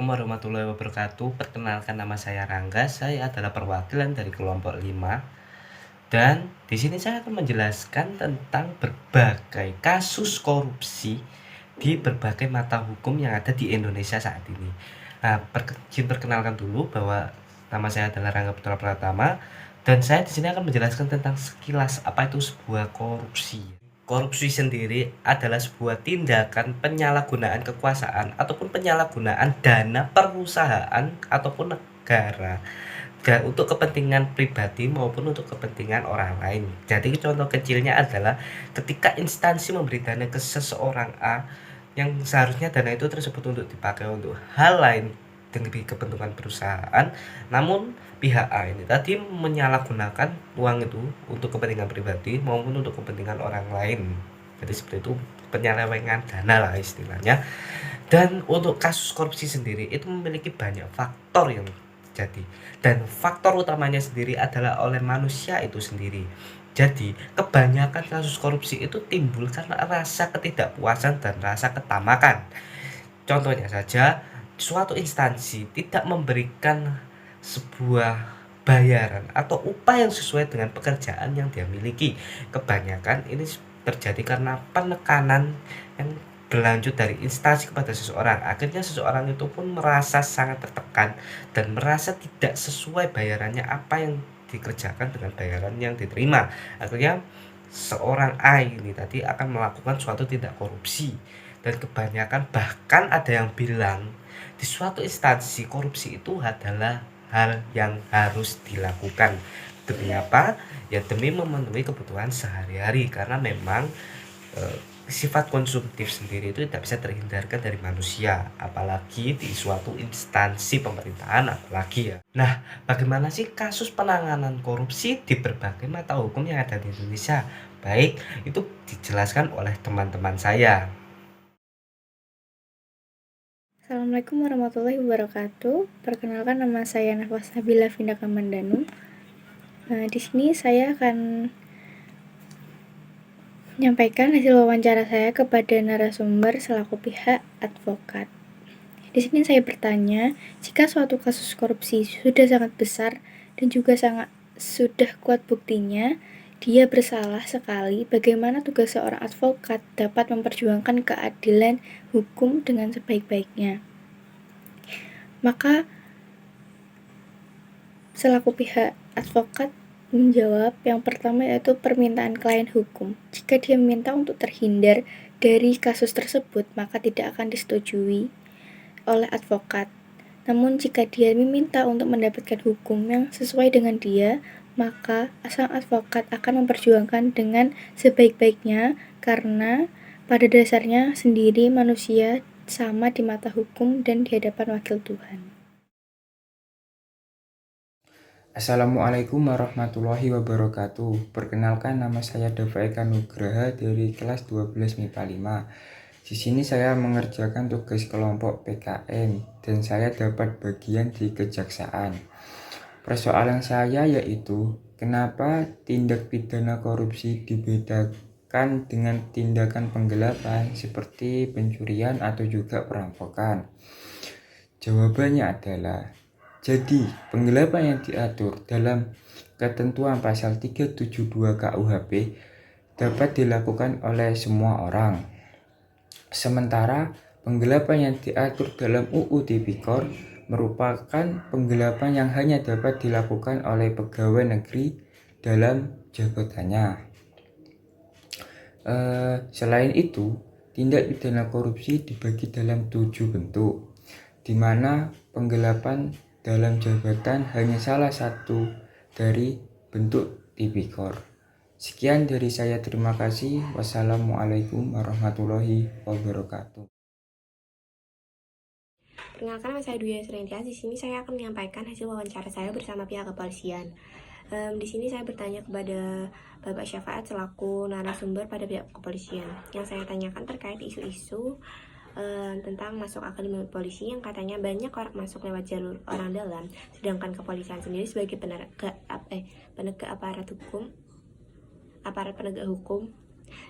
warahmatullahi wabarakatuh. Perkenalkan, nama saya Rangga. Saya adalah perwakilan dari kelompok 5. Dan di sini saya akan menjelaskan tentang berbagai kasus korupsi di berbagai mata hukum yang ada di Indonesia saat ini. Nah, perkenalkan dulu bahwa nama saya adalah Rangga Putra Pratama, dan saya di sini akan menjelaskan tentang sekilas apa itu sebuah korupsi. Korupsi sendiri adalah sebuah tindakan penyalahgunaan kekuasaan ataupun penyalahgunaan dana perusahaan ataupun negara untuk kepentingan pribadi maupun untuk kepentingan orang lain. Jadi contoh kecilnya adalah ketika instansi memberi dana ke seseorang A yang seharusnya dana itu tersebut untuk dipakai untuk hal lain demi kepentingan perusahaan, namun pihak A ini tadi menyalahgunakan uang itu untuk kepentingan pribadi maupun untuk kepentingan orang lain. Jadi seperti itu, penyelewengan dana lah istilahnya. Dan untuk kasus korupsi sendiri itu memiliki banyak faktor yang terjadi, dan faktor utamanya sendiri adalah oleh manusia itu sendiri. Jadi kebanyakan kasus korupsi itu timbul karena rasa ketidakpuasan dan rasa ketamakan. Contohnya saja, suatu instansi tidak memberikan sebuah bayaran atau upah yang sesuai dengan pekerjaan yang dia miliki. Kebanyakan ini terjadi karena penekanan yang berlanjut dari instansi kepada seseorang. Akhirnya seseorang itu pun merasa sangat tertekan dan merasa tidak sesuai bayarannya apa yang dikerjakan dengan bayaran yang diterima. Akhirnya seorang A ini tadi akan melakukan suatu tindak korupsi. Dan kebanyakan bahkan ada yang bilang di suatu instansi korupsi itu adalah hal yang harus dilakukan. Demi apa? Ya demi memenuhi kebutuhan sehari-hari, karena memang sifat konsumtif sendiri itu tidak bisa terhindarkan dari manusia, apalagi di suatu instansi pemerintahan apalagi ya. Nah, bagaimana sih kasus penanganan korupsi di berbagai mata hukum yang ada di Indonesia? Baik, itu dijelaskan oleh teman-teman saya. Assalamualaikum warahmatullahi wabarakatuh. Perkenalkan, nama saya Nafas Nabila Vindaka Mandanu. Di sini saya akan menyampaikan hasil wawancara saya kepada narasumber selaku pihak advokat. Di sini saya bertanya, jika suatu kasus korupsi sudah sangat besar dan juga sudah kuat buktinya, dia bersalah sekali, bagaimana tugas seorang advokat dapat memperjuangkan keadilan hukum dengan sebaik-baiknya? Maka selaku pihak advokat menjawab, yang pertama yaitu permintaan klien hukum. Jika dia meminta untuk terhindar dari kasus tersebut, maka tidak akan disetujui oleh advokat. Namun jika dia meminta untuk mendapatkan hukum yang sesuai dengan dia, maka sang advokat akan memperjuangkan dengan sebaik-baiknya, karena pada dasarnya sendiri manusia sama di mata hukum dan di hadapan wakil Tuhan. Assalamualaikum warahmatullahi wabarakatuh. Perkenalkan, nama saya Dava Eka Nugraha dari kelas 12 MIPA 5. Di sini saya mengerjakan tugas kelompok PKN dan saya dapat bagian di kejaksaan. Persoalan saya yaitu kenapa tindak pidana korupsi dibedakan dengan tindakan penggelapan seperti pencurian atau juga perampokan. Jawabannya adalah, jadi penggelapan yang diatur dalam ketentuan pasal 372 KUHP dapat dilakukan oleh semua orang. Sementara penggelapan yang diatur dalam UU Tipikor merupakan penggelapan yang hanya dapat dilakukan oleh pegawai negeri dalam jabatannya. Selain itu, tindak pidana korupsi dibagi dalam 7 bentuk, di mana penggelapan dalam jabatan hanya salah satu dari bentuk tipikor. Sekian dari saya, terima kasih. Wassalamualaikum warahmatullahi wabarakatuh. Perkenalkan, nama saya Dwi Srentias. Di sini saya akan menyampaikan hasil wawancara saya bersama pihak kepolisian. Di sini saya bertanya kepada Bapak Syafaat selaku narasumber pada pihak kepolisian. Yang saya tanyakan terkait isu-isu tentang masuk akademi polisi yang katanya banyak orang masuk lewat jalur orang dalam, sedangkan kepolisian sendiri sebagai penegak aparat penegak hukum.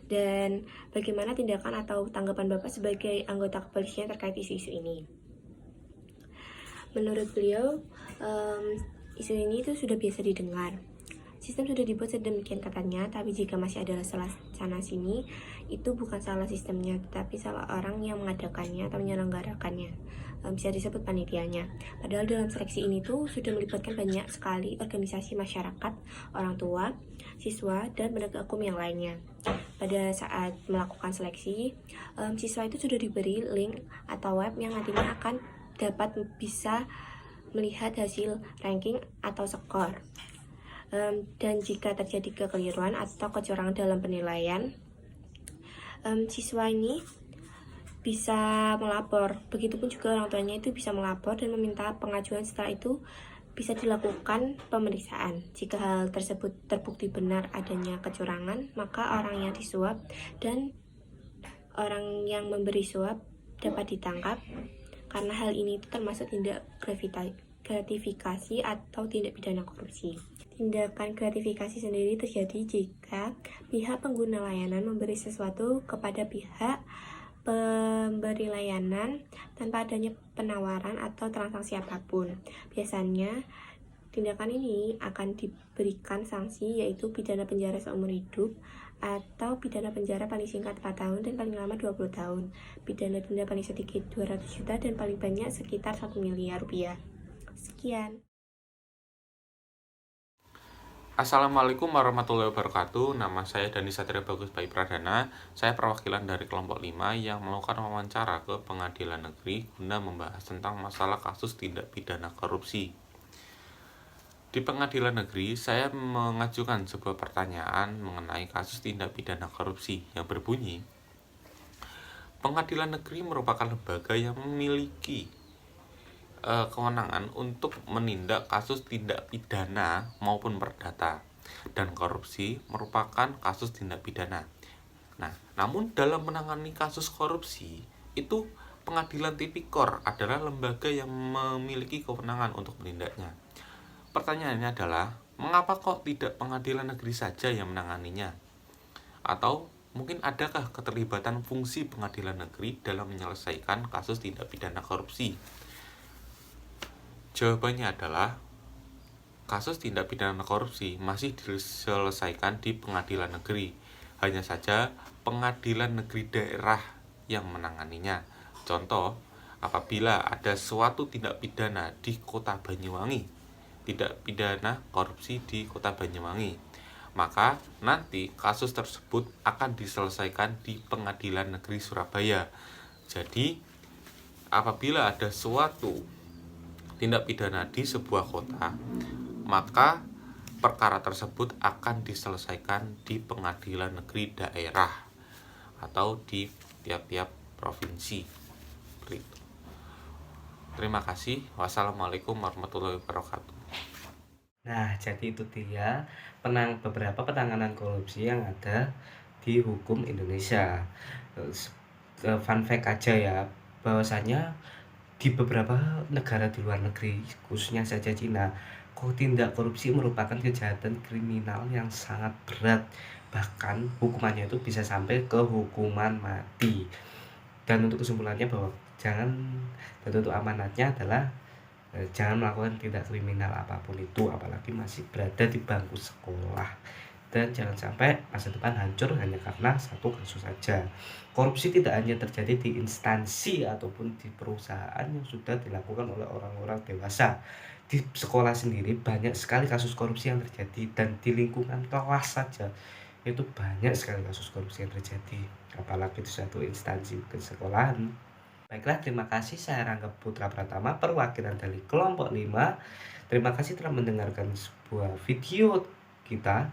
Dan bagaimana tindakan atau tanggapan Bapak sebagai anggota kepolisian terkait isu-isu ini? Menurut beliau, isu ini itu sudah biasa didengar. Sistem sudah dibuat sedemikian katanya, tapi jika masih ada salah sana sini, itu bukan salah sistemnya, tetapi salah orang yang mengadakannya atau menyelenggarakannya. Bisa disebut panitianya. Padahal dalam seleksi ini tuh sudah melibatkan banyak sekali organisasi masyarakat, orang tua, siswa, dan penegak hukum yang lainnya. Pada saat melakukan seleksi, siswa itu sudah diberi link atau web yang nantinya akan dapat bisa melihat hasil ranking atau skor. Dan jika terjadi kekeliruan atau kecurangan dalam penilaian, siswa ini bisa melapor. Begitupun juga orang tuanya itu bisa melapor dan meminta pengajuan. Setelah itu bisa dilakukan pemeriksaan. Jika hal tersebut terbukti benar adanya kecurangan, maka orang yang disuap dan orang yang memberi suap dapat ditangkap, karena hal ini itu termasuk tindak gratifikasi atau tindak pidana korupsi. Tindakan gratifikasi sendiri terjadi jika pihak pengguna layanan memberi sesuatu kepada pihak pemberi layanan tanpa adanya penawaran atau transaksi apapun. Biasanya tindakan ini akan diberikan sanksi, yaitu pidana penjara seumur hidup atau pidana penjara paling singkat 4 tahun dan paling lama 20 tahun. Pidana denda paling sedikit 200 juta dan paling banyak sekitar 1 miliar rupiah. Sekian. Assalamualaikum warahmatullahi wabarakatuh. Nama saya Dani Satria Bagus Bayi Pradana. Saya perwakilan dari kelompok 5 yang melakukan wawancara ke pengadilan negeri guna membahas tentang masalah kasus tindak pidana korupsi. Di pengadilan negeri, saya mengajukan sebuah pertanyaan mengenai kasus tindak pidana korupsi yang berbunyi, pengadilan negeri merupakan lembaga yang memiliki kewenangan untuk menindak kasus tindak pidana maupun perdata, dan korupsi merupakan kasus tindak pidana. Nah, namun dalam menangani kasus korupsi itu pengadilan tipikor adalah lembaga yang memiliki kewenangan untuk menindaknya. Pertanyaannya adalah, mengapa kok tidak pengadilan negeri saja yang menanganinya? Atau mungkin adakah keterlibatan fungsi pengadilan negeri dalam menyelesaikan kasus tindak pidana korupsi? Jawabannya adalah kasus tindak pidana korupsi masih diselesaikan di pengadilan negeri. Hanya saja pengadilan negeri daerah yang menanganinya. Contoh, apabila ada suatu tindak pidana di Kota Banyuwangi, tindak pidana korupsi di Kota Banyuwangi, maka nanti kasus tersebut akan diselesaikan di Pengadilan Negeri Surabaya. Jadi, apabila ada suatu tindak pidana di sebuah kota, maka perkara tersebut akan diselesaikan di pengadilan negeri daerah atau di tiap-tiap provinsi. Begitu. Terima kasih. Wassalamualaikum warahmatullahi wabarakatuh. Nah, jadi itu dia beberapa penanganan korupsi yang ada di hukum Indonesia. Fun fact aja ya, bahwasanya di beberapa negara di luar negeri, khususnya saja Cina, tindak korupsi merupakan kejahatan kriminal yang sangat berat. Bahkan hukumannya itu bisa sampai ke hukuman mati. Dan untuk kesimpulannya bahwa untuk amanatnya adalah jangan melakukan tindak kriminal apapun itu, apalagi masih berada di bangku sekolah. Dan jangan sampai masa depan hancur hanya karena satu kasus saja. Korupsi tidak hanya terjadi di instansi ataupun di perusahaan yang sudah dilakukan oleh orang-orang dewasa. Di sekolah sendiri banyak sekali kasus korupsi yang terjadi, dan di lingkungan kelas saja itu banyak sekali kasus korupsi yang terjadi, apalagi di satu instansi ke sekolahan. Baiklah, terima kasih. Saya Rangga Putra Pratama, perwakilan dari kelompok 5. Terima kasih telah mendengarkan sebuah video kita.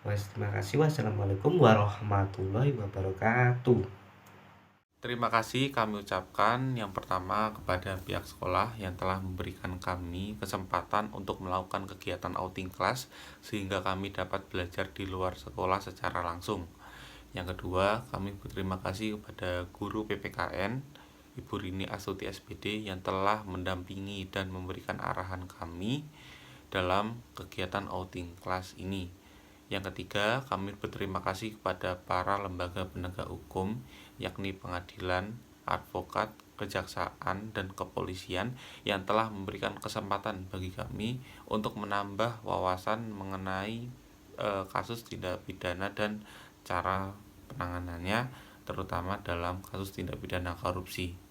Terima kasih. Wassalamualaikum warahmatullahi wabarakatuh. Terima kasih kami ucapkan yang pertama kepada pihak sekolah yang telah memberikan kami kesempatan untuk melakukan kegiatan outing class sehingga kami dapat belajar di luar sekolah secara langsung. Yang kedua, kami berterima kasih kepada guru PPKN Ibu Rini Astuti SPD yang telah mendampingi dan memberikan arahan kami dalam kegiatan outing class ini. Yang ketiga, kami berterima kasih kepada para lembaga penegak hukum, yakni pengadilan, advokat, kejaksaan, dan kepolisian yang telah memberikan kesempatan bagi kami untuk menambah wawasan mengenai kasus tindak pidana dan cara penanganannya, terutama dalam kasus tindak pidana korupsi.